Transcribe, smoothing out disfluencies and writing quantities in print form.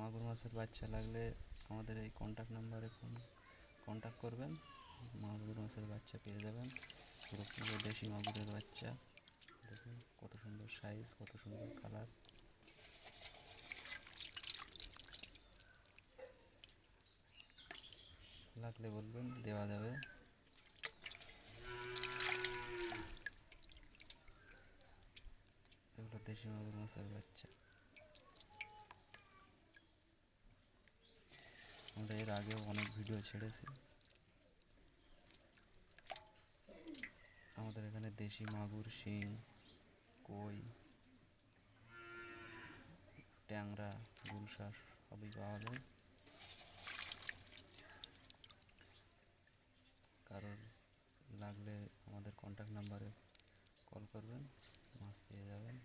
মাগুর মাছের বাচ্চা লাগলে আমাদের এই কন্ট্যাক্ট নাম্বারে ফোন কন্ট্যাক্ট করবেন, মাগুর মাছের বাচ্চা পেয়ে যাবেন। পুরো পুরো দেশি মাগুরের বাচ্চা, দেখুন কত সুন্দর সাইজ, কত সুন্দর কালার। লাগলে বলবেন, দেওয়া যাবে। এগুলো দেশি মাগুর মাছের বাচ্চা। আমরা এর আগেও অনেক ভিডিও ছেড়েছি। আমাদের এখানে দেশি মাগুর, শিং, কই, ট্যাংরা, গুলশা সবই পাওয়া যায়। কারোর লাগলে আমাদের কন্ট্যাক্ট নাম্বারে কল করবেন, মাছ পেয়ে যাবেন।